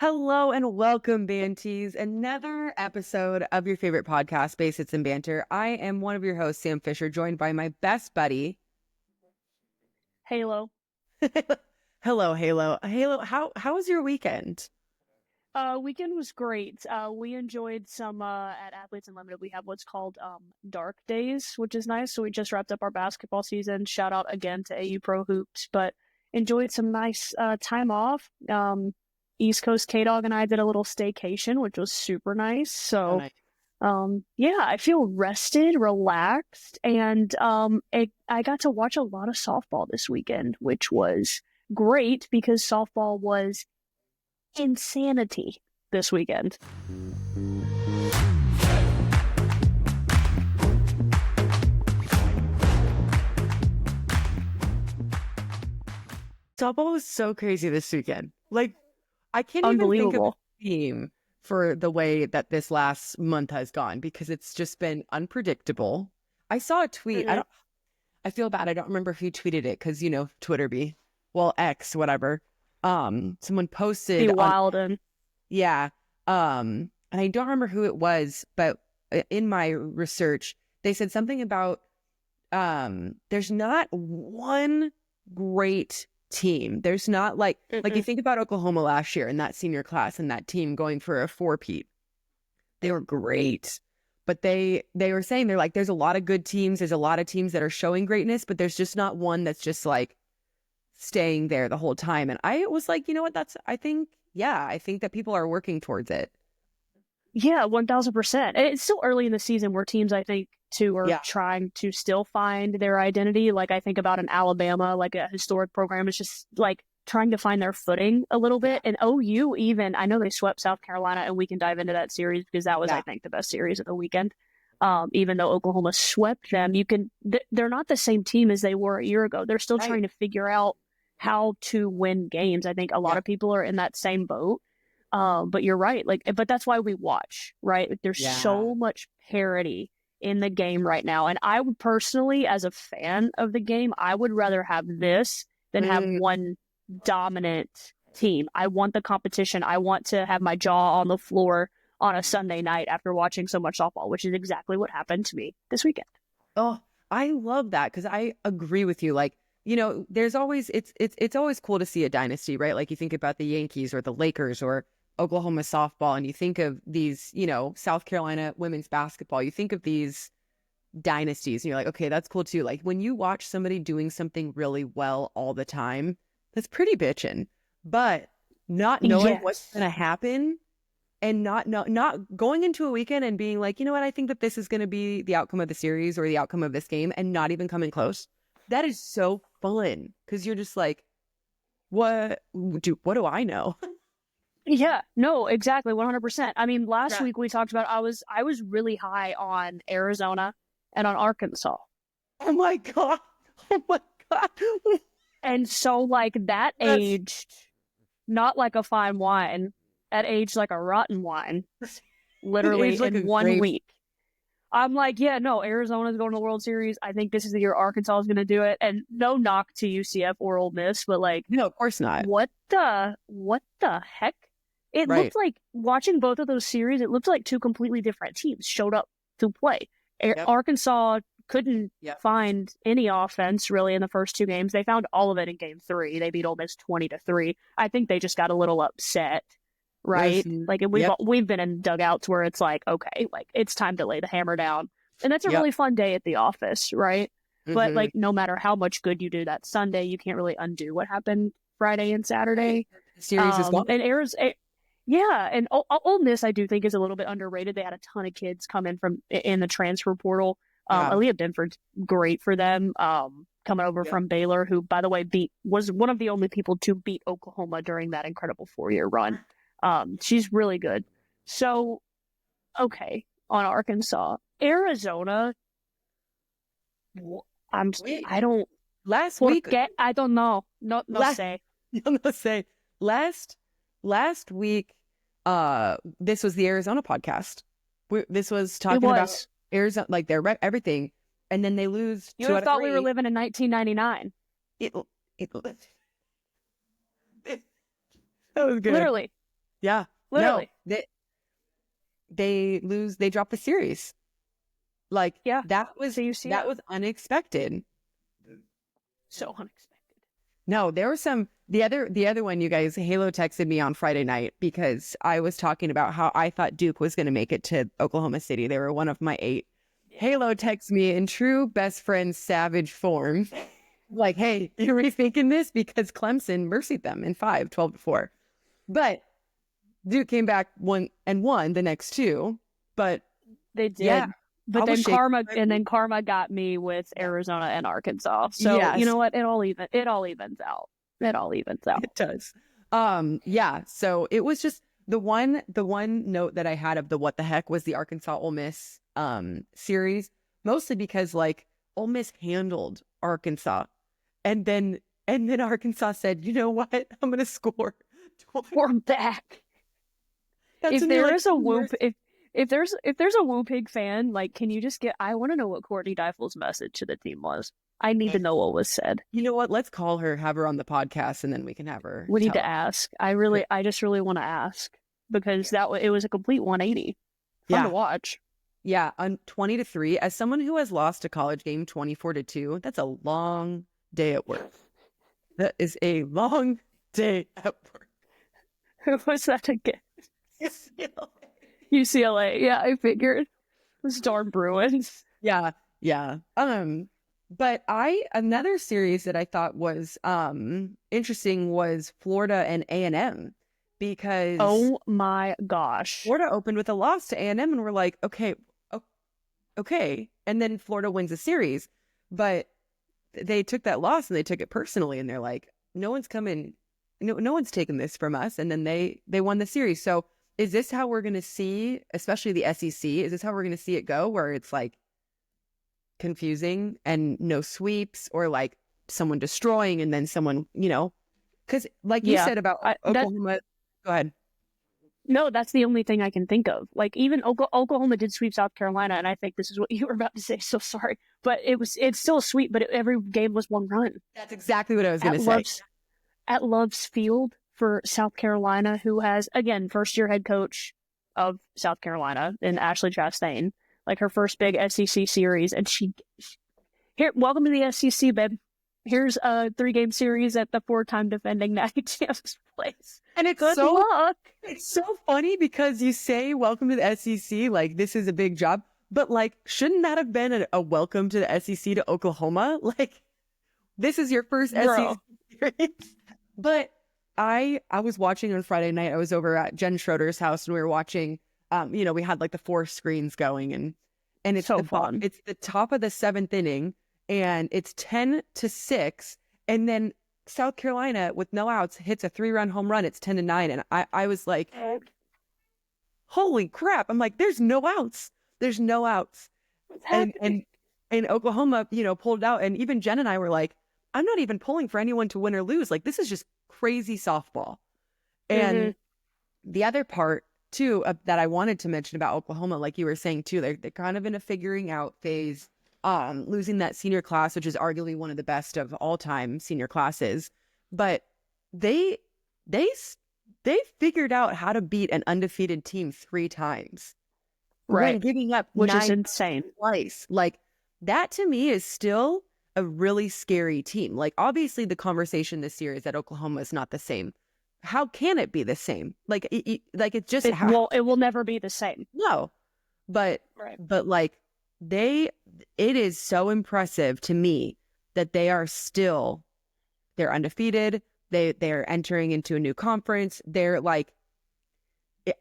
Hello and welcome, Banties. Another episode of your favorite podcast, Basics and Banter. I am one of your hosts, Sam Fisher, joined by my best buddy. Halo. Hello, Halo. Halo, how was your weekend? Weekend was great. We enjoyed some at Athletes Unlimited. We have what's called dark days, which is nice. So we just wrapped up our basketball season. Shout out again to AU Pro Hoops, but enjoyed some nice time off. East Coast K-Dog and I did a little staycation, which was super nice. Oh, So nice. yeah, I feel rested, relaxed, and I got to watch a lot of softball this weekend, which was great because softball was insanity this weekend. Softball was so crazy this weekend. Like, I can't even think of a Unbelievable. theme for the way that this last month has gone because it's just been unpredictable. I saw a tweet. Mhm. I feel bad. I don't remember who tweeted it because, Twitter be, X, whatever. Someone Be posted on, wild and yeah. And I don't remember who it was, but in my research, they said something about, there's not one great team. There's not like you mm-mm. think about Oklahoma last year and that senior class and that team going for a four-peat. They were great. But they were saying they're like, there's a lot of good teams. There's a lot of teams that are showing greatness, but there's just not one that's just like staying there the whole time. And I was like, you know what? I think that people are working towards it. Yeah, 1000%. And it's still early in the season where teams, I think, too, are Yeah. trying to still find their identity. Like, I think about an Alabama, like a historic program, is just like trying to find their footing a little bit. And OU, even, I know they swept South Carolina, and we can dive into that series because that was, I Yeah. think, the best series of the weekend. Even though Oklahoma swept them, they're not the same team as they were a year ago. They're still Right. trying to figure out how to win games. I think a lot Yeah. of people are in that same boat. But you're right. But that's why we watch, right? There's Yeah. so much parity in the game right now. And I would personally, as a fan of the game, I would rather have this than have Mm, one dominant team. I want the competition. I want to have my jaw on the floor on a Sunday night after watching so much softball, which is exactly what happened to me this weekend. oh, I love that because I agree with you. Like, there's always it's always cool to see a dynasty, right? Like you think about the Yankees or the Lakers or Oklahoma softball, and you think of these, South Carolina women's basketball. You think of these dynasties, and you're like, okay, that's cool too. Like when you watch somebody doing something really well all the time, that's pretty bitchin'. But not knowing what's Yes. gonna happen and not going into a weekend and being like, you know what, I think that this is going to be the outcome of the series or the outcome of this game and not even coming close. That is so fun because you're just like, what do I know? Yeah, no, exactly, 100%. I mean, last Yeah. week we talked about I was really high on Arizona and on Arkansas. Oh my God. Oh my God. And so like that That's aged not like a fine wine, that aged like a rotten wine, it literally aged like in a one grape. week. I'm like, yeah, no, Arizona's going to the World Series. I think this is the year Arkansas is going to do it. And no knock to UCF or Ole Miss, but like, No, of course not. what the heck? It Right. looked like watching both of those series. It looked like two completely different teams showed up to play. Yep. Arkansas couldn't Yep. find any offense really in the first two games. They found all of it in game three. They beat Ole Miss 20-3. I think they just got a little upset, right? Like we've Yep. we've been in dugouts where it's like, okay, like it's time to lay the hammer down, and that's a Yep. really fun day at the office, right? But Mhm. like, no matter how much good you do that Sunday, you can't really undo what happened Friday and Saturday. The series is gone. And Arizona, yeah, and Ole Miss I do think is a little bit underrated. They had a ton of kids come in from in the transfer portal. Yeah. Aaliyah Benford's great for them. Coming over Yeah. from Baylor, who by the way was one of the only people to beat Oklahoma during that incredible 4-year run. She's really good. So okay, on Arkansas, Arizona. Wait, I don't last week, forget. I don't know. No last, say. I'm gonna say last week, this was the Arizona podcast. This was It talking about was. Arizona, like everything, and then they lose You two would out have of thought we were three. living in 1999. It, it that was good. Literally. Yeah. No, Literally. they drop the series. Like Yeah. that To was UCF. unexpected. So unexpected. No, there was some the other one, you guys. Halo texted me on Friday night because I was talking about how I thought Duke was going to make it to Oklahoma City. They were one of my 8. Yeah. Halo texts me in true best friend savage form, like, "Hey, you rethinking this because Clemson mercied them in 5, 12-4." But Duke came back won the next 2. But They yeah, did. But I was then shaking. karma got me with Yeah. Arizona and Arkansas. So you Yes, know what? It all evens out. It all evens out. it does. Yeah. So it was just the one note that I had of the what the heck was the Arkansas Ole Miss series, mostly because like Ole Miss handled Arkansas, and then Arkansas said, you know what, I'm gonna score. We're back. That's If when they're there like, is a whoop, if there's a Woo Pig fan, like, can you just get? I want to know what Courtney Deifel's message to the team was. I need to know what was said. you know what, let's call her, have her on the podcast, and then we can have her We need tell to us. ask. Yeah. I just really want to ask because it was a complete 180. Fun to Yeah. watch. Yeah, on 20-3. As someone who has lost a college game 24-2, that's a long day at work. That is a long day at work. Who was that again? UCLA. Yeah, I figured. Those darn Bruins. Yeah, yeah. But another series that I thought was interesting was Florida and A&M, because Oh my gosh. Florida opened with a loss to A&M, and we're like, okay, okay. And then Florida wins a series, but they took that loss and they took it personally, and they're like, no one's coming, no one's taking this from us. And then they won the series. So is this how we're going to see, especially the SEC, is this how we're going to see it go, where it's like confusing and no sweeps, or like someone destroying and then someone, because like you Yeah. said about Oklahoma, go ahead. No, that's the only thing I can think of. Like, even Oklahoma did sweep South Carolina, and I think this is what you were about to say. So sorry, but it's still a sweep. But every game was one run That's exactly what I was going at to say. Love's Field for South Carolina, who has, again, first year head coach of South Carolina in Ashley Chastain, like her first big SEC series, and here, welcome to the SEC, babe. Here's a 3-game series at the 4-time defending natty champs place. And it's Good luck. It's so funny because you say welcome to the SEC, like this is a big job, but like shouldn't that have been a welcome to the SEC to Oklahoma? Like this is your first Bro. SEC series. But I was watching on Friday night. I was over at Jen Schroeder's house, and we were watching. We had like the 4 screens going, and it's So fun. It's the top of the 7th inning, and it's 10-6, and then South Carolina with no outs hits a 3-run home run. It's 10-9, and I was like, holy crap! I'm like, there's no outs. There's no outs. And Oklahoma, pulled out, and even Jen and I were like, I'm not even pulling for anyone to win or lose. Like, this is just crazy softball. And the other part too that I wanted to mention about Oklahoma, like you were saying too, they're kind of in a figuring out phase. Losing that senior class, which is arguably one of the best of all time senior classes, but they figured out how to beat an undefeated team 3 times, Right? when giving up Which 9 is insane. twice. Like that to me is still a really scary team. Like obviously the conversation this year is that Oklahoma is not the same. How can it be the same? Like it just It will never be the same. no, but Right. like it is so impressive to me that they're undefeated. They're entering into a new conference. They're like,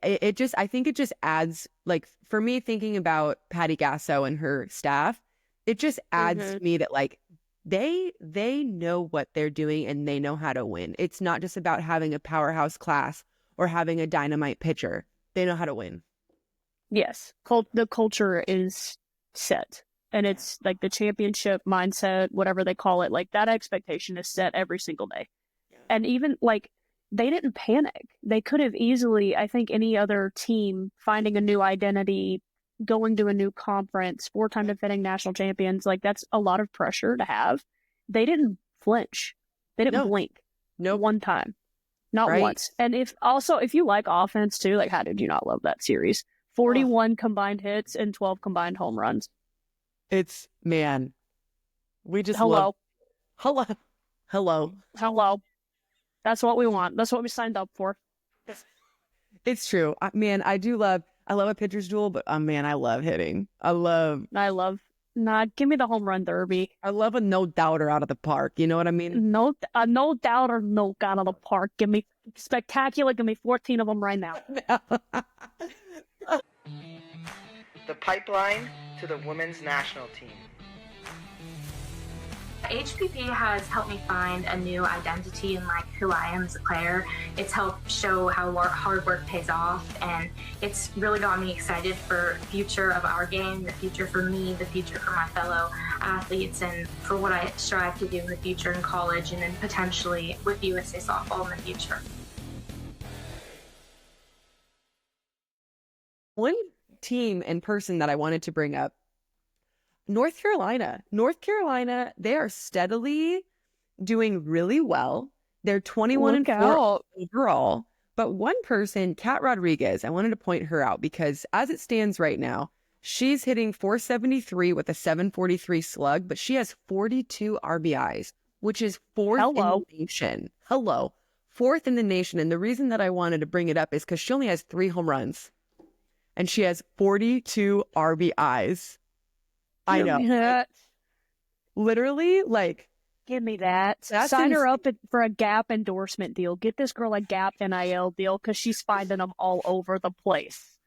it just, I think it just adds, like, for me, thinking about Patty Gasso and her staff, it just adds to me that like they know what they're doing and they know how to win. It's not just about having a powerhouse class or having a dynamite pitcher. They know how to win. Yes. The culture is set. And it's like the championship mindset, whatever they call it, like that expectation is set every single day. And even like they didn't panic. They could have easily, I think any other team finding a new identity, going to a new conference, 4-time defending national champions, like that's a lot of pressure to have. They didn't flinch. They didn't blink. Nope. One time. Not right? once. And if you like offense too, like how did you not love that series? Oh, 41 combined hits and 12 combined home runs. it's man, we just love Hello. hello, hello. Hello. That's what we want. That's what we signed up for. It's true, man. I love a pitcher's duel, but man, I love hitting. Give me the home run derby. I love a no doubter out of the park. You know what I mean? No doubt or no out of the park. Give me spectacular. Give me 14 of them right now. The pipeline to the women's national team. HPP has helped me find a new identity in like who I am as a player. It's helped show how hard work pays off, and it's really got me excited for the future of our game, the future for me, the future for my fellow athletes, and for what I strive to do in the future in college and then potentially with USA softball in the future. One team and person that I wanted to bring up, North Carolina. North Carolina, they are steadily doing really well. They're 21-4 overall. But one person, Kat Rodriguez, I wanted to point her out because as it stands right now, she's hitting 473 with a 743 slug, but she has 42 RBIs, which is fourth in the nation. Fourth in the nation. And the reason that I wanted to bring it up is because she only has 3 home runs and she has 42 RBIs. I know. Literally, like, give me that. Sign her up for a Gap endorsement deal. Get this girl a Gap NIL deal because she's finding them all over the place.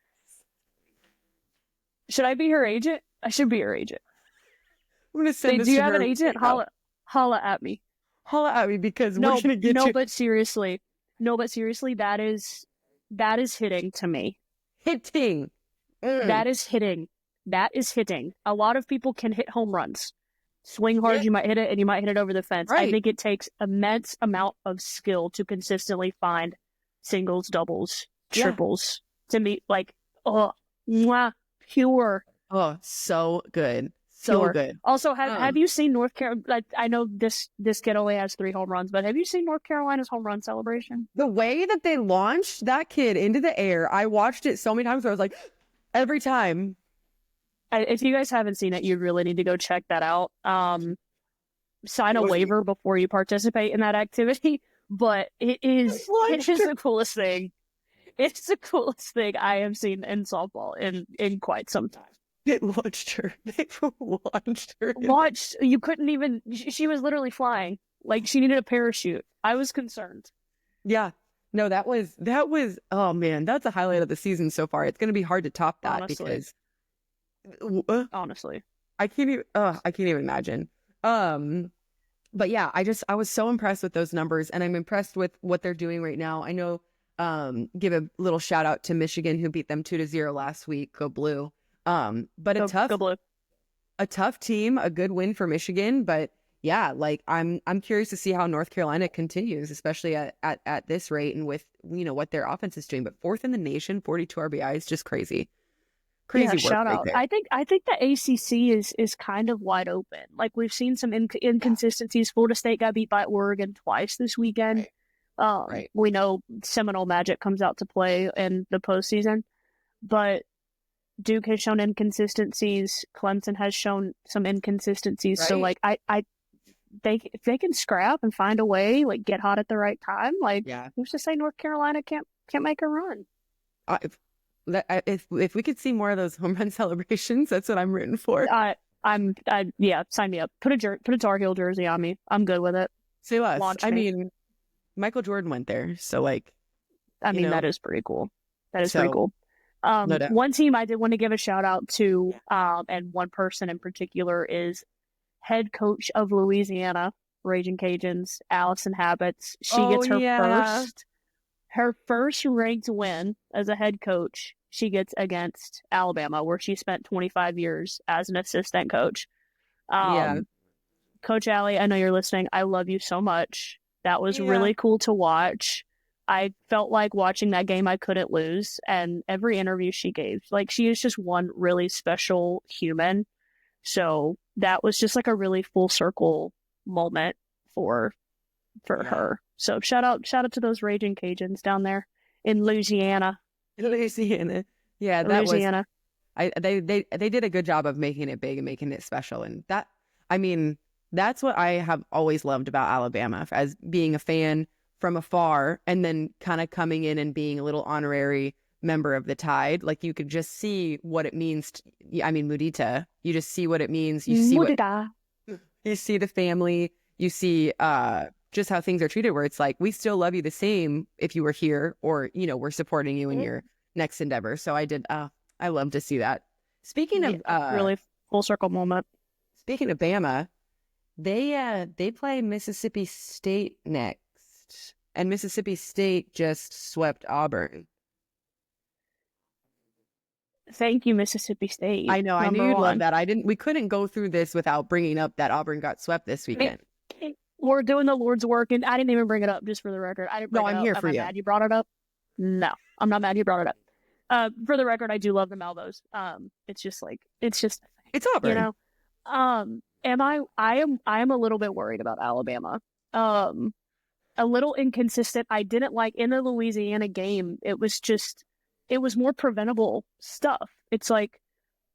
Should I be her agent? I should be her agent. I'm gonna send this do you to have her an agent? Holla at me. Holla at me because we're gonna get you. But seriously, that is hitting to me. Hitting. That is hitting. That is hitting. A lot of people can hit home runs. Swing hard, you might hit it, and you might hit it over the fence. Right. I think it takes immense amount of skill to consistently find singles, doubles, triples to meet like, pure. Oh, so good. So pure. Good. Also, have you seen North Carolina? Like, I know this kid only has 3 home runs, but have you seen North Carolina's home run celebration? The way that they launched that kid into the air, I watched it so many times where I was like, every time. If you guys haven't seen it, you really need to go check that out. Sign a waiver before you participate in that activity, but it's the coolest thing. It's the coolest thing I have seen in softball in quite some time. They launched her. You couldn't even, she was literally flying. Like, she needed a parachute. I was concerned. Yeah. No, that was, oh man, that's a highlight of the season so far. It's going to be hard to top that because honestly, I can't even imagine. But yeah, I was so impressed with those numbers, and I'm impressed with what they're doing right now. I know, give a little shout out to Michigan who beat them 2-0 last week. Go Blue. But a tough team, a good win for Michigan. But yeah, like I'm curious to see how North Carolina continues, especially at this rate and with what their offense is doing. But 4th in the nation, 42 RBIs, just crazy. Crazy work shout out. There. I think the ACC is kind of wide open. Like, we've seen some inconsistencies. Florida State got beat by Oregon twice this weekend. Right. We know Seminole Magic comes out to play in the postseason, but Duke has shown inconsistencies. Clemson has shown some inconsistencies. Right. So like if they can scrap and find a way, like get hot at the right time, like who's to say North Carolina can't make a run? If we could see more of those home run celebrations, that's what I'm rooting for. Sign me up. Put a Tar Heel jersey on me. I'm good with it. Say less. I mean, Michael Jordan went there, so like, that is pretty cool. Pretty cool. No doubt. One team I did want to give a shout out to, and one person in particular is head coach of Louisiana Raging Cajuns, Allison Habits. She gets her first ranked win as a head coach. She gets against Alabama, where she spent 25 years as an assistant coach. Coach Allie, I know you're listening. I love you so much. That was really cool to watch. I felt like watching that game I couldn't lose, and every interview she gave, like, she is just one really special human. So that was just like a really full circle moment for for her. So shout out to those Raging Cajuns down there in Louisiana. Louisiana. Yeah, that Louisiana. was they did a good job of making it big and making it special. And that, I mean, that's what I have always loved about Alabama, as being a fan from afar and then kind of coming in and being a little honorary member of the Tide. Like, you could just see what it means Mudita, you just see what it means. You see Mudita. you see the family, you see just how things are treated, where it's like, we still love you the same if you were here, or, you know, we're supporting you in your next endeavor. So I love to see that. Speaking of really full circle moment. Speaking of Bama, they play Mississippi State next, and Mississippi State just swept Auburn. Thank you, Mississippi State. I know. I knew you'd love that. We couldn't go through this without bringing up that Auburn got swept this weekend. We're doing the Lord's work, and I didn't even bring it up, just for the record. I didn't bring it up. I'm here for you. Am I mad you brought it up? No, I'm not mad you brought it up. For the record, I do love the Malvos. It's Auburn. You know, I am a little bit worried about Alabama. A little inconsistent. I didn't like in the Louisiana game. It was more preventable stuff. It's like,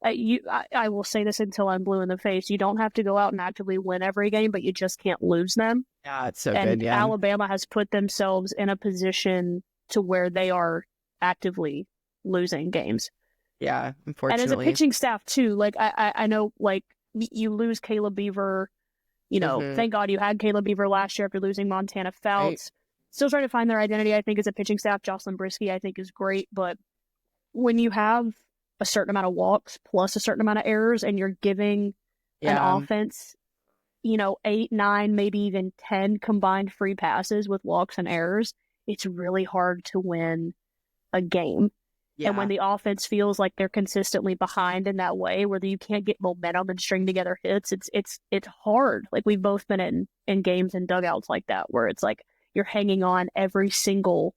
I will say this until I'm blue in the face. You don't have to go out and actively win every game, but you just can't lose them. Yeah, it's so good. Yeah, Alabama has put themselves in a position to where they are actively losing games. Yeah, unfortunately. And as a pitching staff too, like I know, like, you lose Caleb Beaver. You know, thank God you had Caleb Beaver last year after losing Montana Fouts. Right. Still trying to find their identity, I think, as a pitching staff. Jocelyn Brisky, I think, is great. But when you have a certain amount of walks plus a certain amount of errors, and you're giving an offense, 8, 9, maybe even 10 combined free passes with walks and errors, it's really hard to win a game. Yeah. And when the offense feels like they're consistently behind in that way, where you can't get momentum and string together hits, it's hard. Like, we've both been in games and dugouts like that, where it's like you're hanging on every single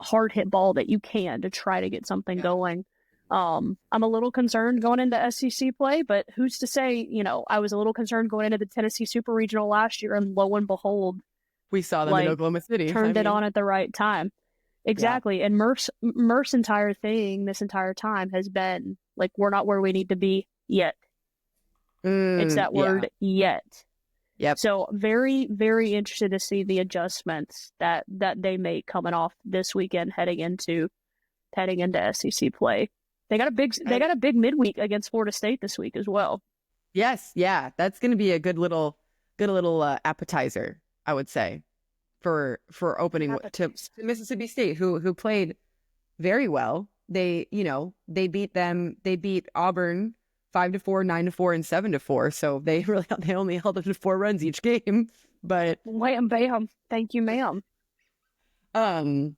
hard hit ball that you can to try to get something going. I'm a little concerned going into SEC play, but who's to say? I was a little concerned going into the Tennessee Super Regional last year, and lo and behold, we saw them in Oklahoma City. Turned it on at the right time. Exactly. Yeah. And Murph's entire thing this entire time has been like, we're not where we need to be yet. It's that word, yet. Yep. So very, very interested to see the adjustments that they make coming off this weekend, heading into SEC play. They got a big midweek against Florida State this week as well. Yes, yeah, that's going to be a good little appetizer, I would say, for opening to Mississippi State, who played very well. They beat Auburn 5-4, 9-4, and 7-4. So they only held up to 4 runs each game. But wham bam, thank you, ma'am. One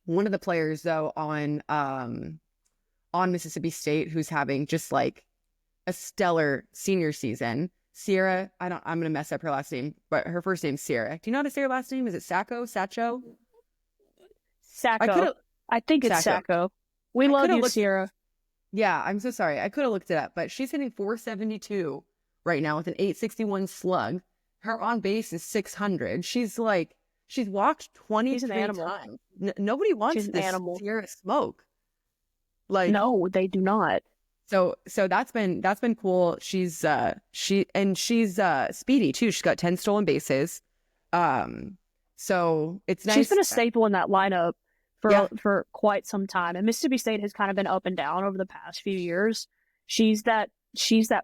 of the players though on Mississippi State who's having just like a stellar senior season, Sierra, I'm going to mess up her last name, but her first name's Sierra. Do you know how to say her last name? Is it Sacco? Sacho? Sacco. I think it's Sacco. We love you, Sierra. Yeah, I'm so sorry. I could have looked it up, but she's hitting 472 right now with an 861 slug. Her on base is 600. She's walked 23 times. Nobody wants this Sierra smoke. Like, no, they do not. So that's been cool. She's speedy too. She's got 10 stolen bases. So it's nice. She's been a staple in that lineup for quite some time. And Mississippi State has kind of been up and down over the past few years. She's that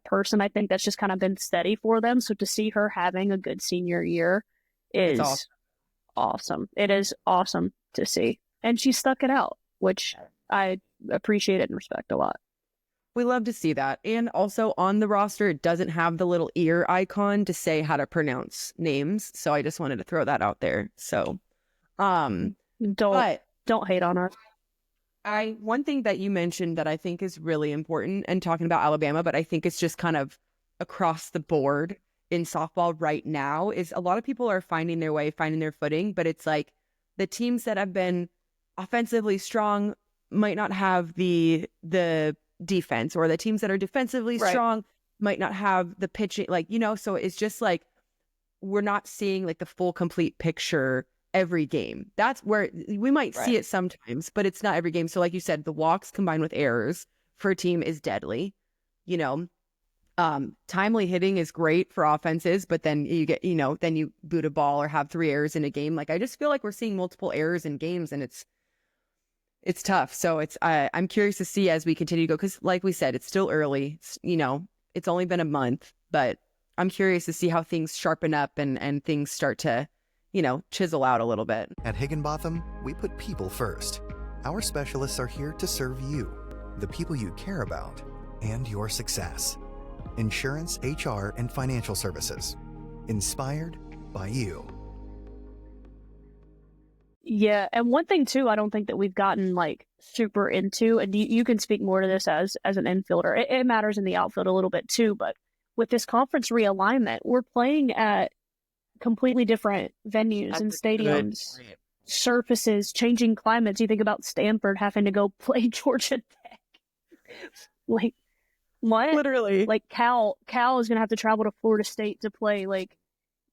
person, I think, that's just kind of been steady for them. So to see her having a good senior year is awesome. It is awesome to see. And she stuck it out, which I appreciate it and respect a lot. We love to see that. And also on the roster, it doesn't have the little ear icon to say how to pronounce names. So I just wanted to throw that out there. So don't hate on her. One thing that you mentioned that I think is really important, and talking about Alabama, but I think it's just kind of across the board in softball right now, is a lot of people are finding their way, finding their footing, but it's like the teams that have been offensively strong might not have the defense, or the teams that are defensively strong might not have the pitching, so it's just like we're not seeing like the full complete picture every game. That's where we might see it sometimes, but it's not every game. So like you said, the walks combined with errors for a team is deadly. You know, timely hitting is great for offenses, but then you get, you know, then you boot a ball or have 3 errors in a game. Like I just feel like we're seeing multiple errors in games, and it's tough. So I'm curious to see as we continue to go, because like we said, it's still early. You know, it's only been a month, but I'm curious to see how things sharpen up and things start to, you know, chisel out a little bit. At Higginbotham, we put people first. Our specialists are here to serve you, the people you care about, and your success. Insurance, HR, and financial services. Inspired by you. Yeah, and one thing too, I don't think that we've gotten like super into, and you can speak more to this as an infielder. It matters in the outfield a little bit too, but with this conference realignment, we're playing at completely different venues and stadiums, surfaces, changing climates. You think about Stanford having to go play Georgia Tech. Like, what? Literally. Like Cal is gonna have to travel to Florida State to play. Like,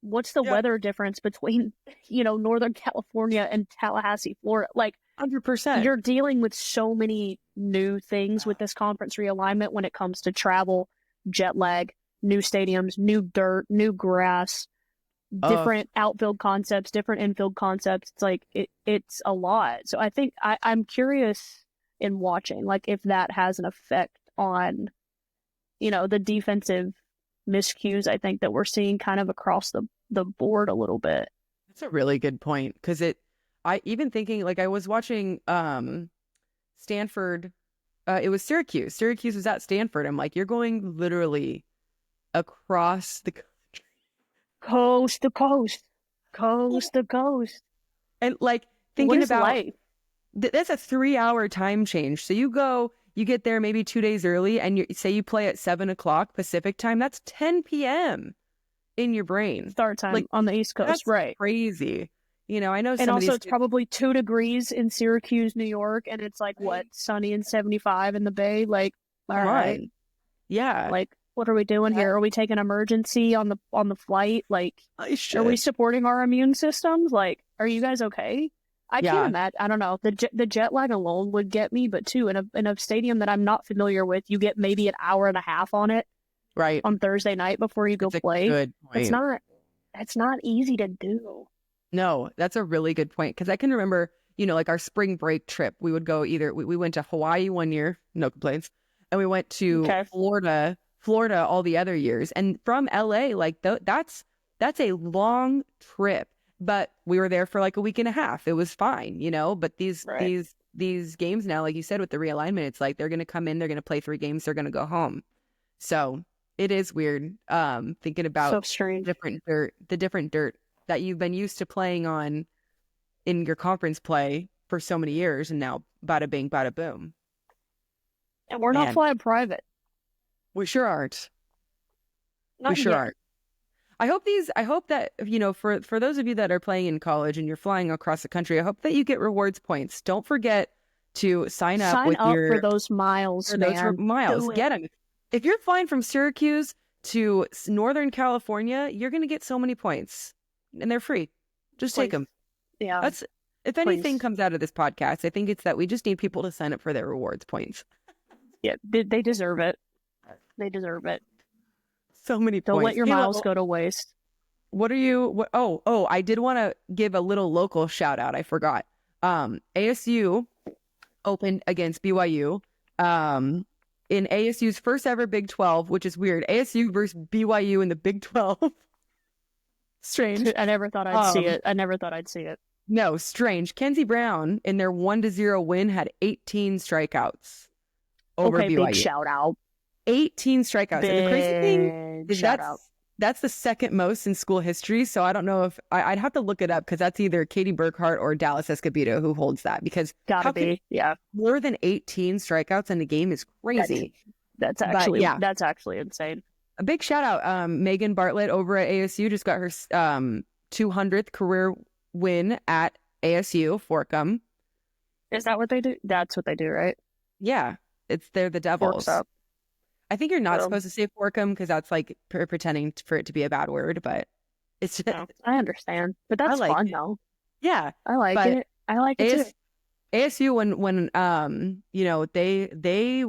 what's the weather difference between, you know, Northern California and Tallahassee, Florida? Like 100%. You're dealing with so many new things with this conference realignment when it comes to travel, jet lag, new stadiums, new dirt, new grass, different outfield concepts, different infield concepts. It's like it's a lot. So I think I'm curious in watching, like, if that has an effect on, you know, the defensive miscues I think that we're seeing kind of across the board a little bit. That's a really good point, because I even thinking, like, I was watching Stanford, it was Syracuse. Syracuse was at Stanford. I'm like, you're going literally across the coast to coast, coast to coast. And like thinking about life? That's a 3-hour time change. So you get there maybe 2 days early, and say you play at 7:00 Pacific time. That's 10 p.m. in your brain. Start time, like, on the East Coast, that's right? Crazy. You know, I know. And also, it's probably 2 degrees in Syracuse, New York, and it's like what, sunny and 75 in the Bay. Like, all right, yeah. Like, what are we doing here? Are we taking emergency on the flight? Like, are we supporting our immune systems? Like, are you guys okay? I can't imagine. I don't know. The jet lag alone would get me, but too in a stadium that I'm not familiar with, you get maybe an hour and a half on it, right, on Thursday night before you go play. Good point. It's not easy to do. No, that's a really good point, because I can remember, you know, like our spring break trip, we would go we went to Hawaii one year, no complaints, and we went to Florida all the other years, and from LA, like that's a long trip. But we were there for like a week and a half. It was fine, you know, but these games now, like you said, with the realignment, it's like they're going to come in, they're going to play 3 games, they're going to go home. So it is weird thinking about the different dirt that you've been used to playing on in your conference play for so many years, and now bada bing, bada boom. And we're not flying private. We sure aren't. Aren't. I hope that, you know, for those of you that are playing in college and you're flying across the country, I hope that you get rewards points. Don't forget to sign up for those miles, those miles. Get them. If you're flying from Syracuse to Northern California, you're going to get so many points, and they're free. Just take them. Yeah. If anything comes out of this podcast, I think it's that we just need people to sign up for their rewards points. Yeah, they deserve it. They deserve it. So many points. Don't let your miles go to waste. I did want to give a little local shout out. I forgot. ASU opened against BYU. In ASU's first ever Big 12, which is weird. ASU versus BYU in the Big 12. Strange. I never thought I'd see it. No, strange. Kenzie Brown, in their 1-0 win, had 18 strikeouts over BYU. Big shout out. 18 strikeouts. And the crazy thing is that's the second most in school history. So I don't know if I'd have to look it up, because that's either Katie Burkhart or Dallas Escobedo who holds that, because more than 18 strikeouts in a game is crazy. That's actually insane. A big shout out. Megan Bartlett over at ASU just got her 200th career win at ASU Forkham. Is that what they do? That's what they do, right? Yeah, they're the Devils. Forks up. I think you're not supposed to say Forkham, because that's like pretending for it to be a bad word, but It's just, No, I understand, but I that's like fun it. though. Yeah. I like But it. I like it too. ASU when they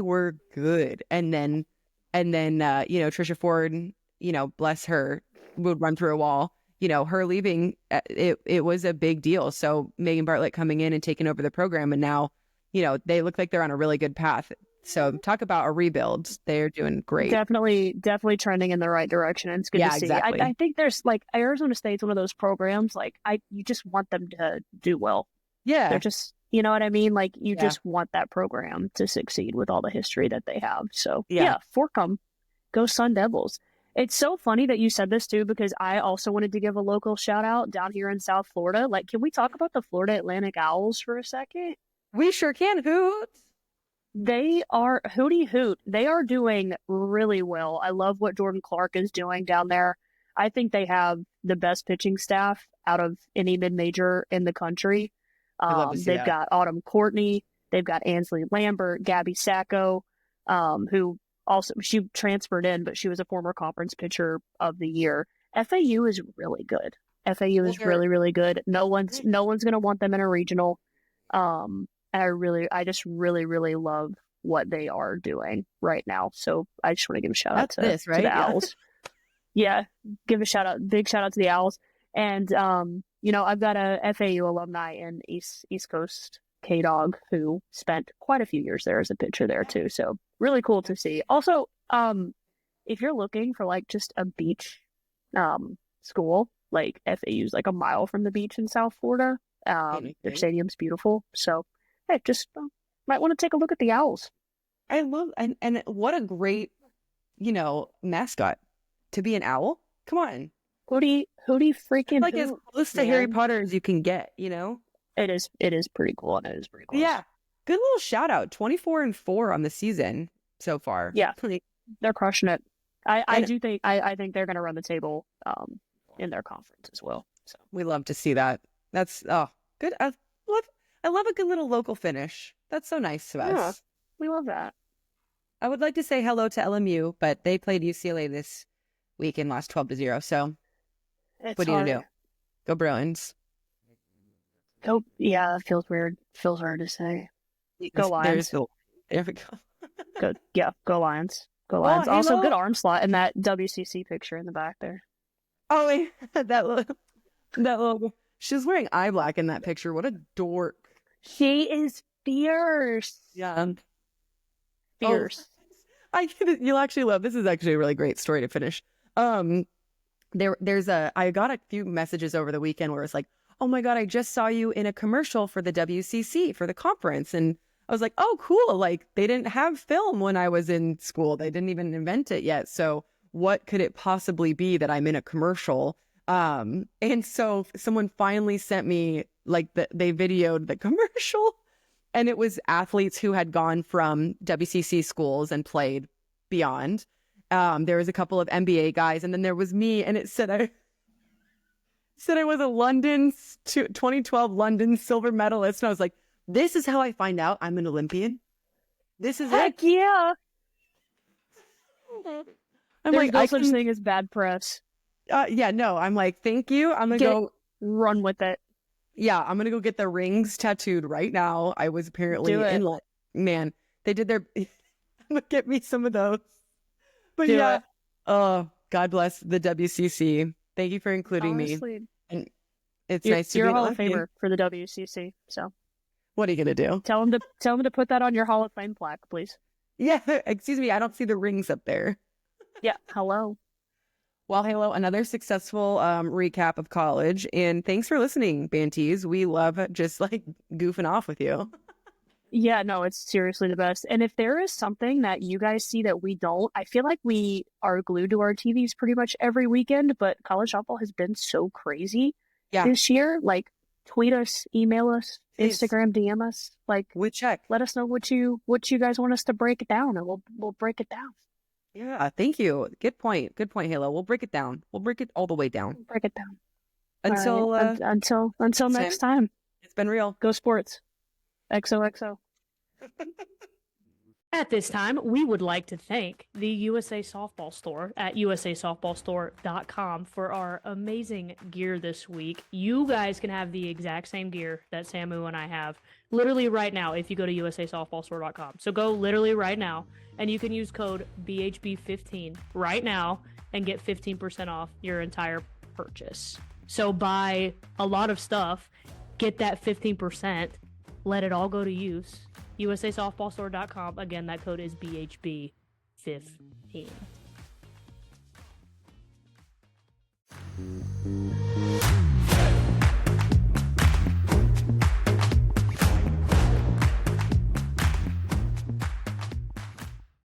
were good, and then Trisha Ford, bless her, would run through a wall. Her leaving, it was a big deal. So Megan Bartlett coming in and taking over the program, and now they look like they're on a really good path. So talk about a rebuild. They're doing great. Definitely trending in the right direction, and it's good to Yeah, see. exactly. I think there's like Arizona State's one of those programs like you just want them to do well. Yeah. They're just, you know what I mean? Like you Yeah. just want that program to succeed with all the history that they have. So Yeah. fork 'em. Go Sun Devils. It's so funny that you said this too, because I also wanted to give a local shout out down here in South Florida. Like, can we talk about the Florida Atlantic Owls for a second? We sure can. Hoot. They are hooty hoot. They are doing really well. I love what Jordan Clark is doing down there. I think they have the best pitching staff out of any mid-major in the country. I'd love to see They've that. got Autumn Courtney. They've got Ansley Lambert, Gabby Sacco, who also, she transferred in, but she was a former conference pitcher of the year. FAU is really good. FAU is really, really good. No one's going to want them in a regional. And I just really, really love what they are doing right now. So I just want to give a shout out to the Owls. Yeah, give a shout out, big shout out to the Owls. And I've got a FAU alumni in East Coast, K-Dog, who spent quite a few years there as a pitcher there too. So really cool to see. Also, if you're looking for like just a beach school, like FAU's like a mile from the beach in South Florida. Their stadium's beautiful. So hey, just might want to take a look at the Owls. I love and what a great, mascot to be an owl. Come on. Hootie freaking like as close to Harry Potter as you can get, It is pretty cool, and it is pretty cool. Yeah. Good little shout out. 24-4 on the season so far. Yeah. They're crushing it. I think they're gonna run the table in their conference as well. So we love to see that. That's good. I love a good little local finish. That's so nice to us. Yeah, we love that. I would like to say hello to LMU, but they played UCLA this week and lost 12-0. So what are you gonna do? Go Bruins. Go, yeah, that feels weird. Feels hard to say. Go Lions. There we go. Go Lions. Go Lions. Oh, also, good arm slot in that WCC picture in the back there. Oh, wait. that little. She's wearing eye black in that picture. What a dork. She is fierce. Yeah. Fierce. You'll actually love. This is actually a really great story to finish. I got a few messages over the weekend where it's like, oh my God, I just saw you in a commercial for the WCC for the conference. And I was like, oh, cool. Like they didn't have film when I was in school. They didn't even invent it yet. So what could it possibly be that I'm in a commercial? And so someone finally sent me like they videoed the commercial, and it was athletes who had gone from WCC schools and played beyond. There was a couple of NBA guys, and then there was me, and it said I was a 2012 London silver medalist. And I was like, this is how I find out I'm an Olympian. This is Heck it. Yeah. I'm There's like, no such thing as bad press. No, I'm like, thank you. I'm going to go run with it. Yeah, I'm going to go get the rings tattooed right now. I was apparently in man, they did their get me some of those. But God bless the WCC. Thank you for including me. And it's nice to be you're a Hall of Famer for the WCC. So what are you gonna do? Tell them to put that on your Hall of Fame plaque, please. Yeah, excuse me, I don't see the rings up there. Yeah, hello. Well, hello, another successful recap of college, and thanks for listening, Bantees. We love just like goofing off with you. Yeah, no, it's seriously the best. And if there is something that you guys see that we don't, I feel like we are glued to our TVs pretty much every weekend, but college football has been so crazy this year. Like, tweet us, email us, Instagram, DM us. Like, we check. Let us know what you guys want us to break it down, and we'll break it down. Yeah, thank you. Good point, Halo. We'll break it down. We'll break it all the way down. Break it down. Until next time. It's been real. Go Sports. XOXO. At this time, we would like to thank the USA Softball Store at usasoftballstore.com for our amazing gear this week. You guys can have the exact same gear that Samu and I have literally right now if you go to usasoftballstore.com. So go literally right now, and you can use code BHB15 right now and get 15% off your entire purchase. So buy a lot of stuff, get that 15%, let it all go to use. usasoftballstore.com. Again, that code is BHB15.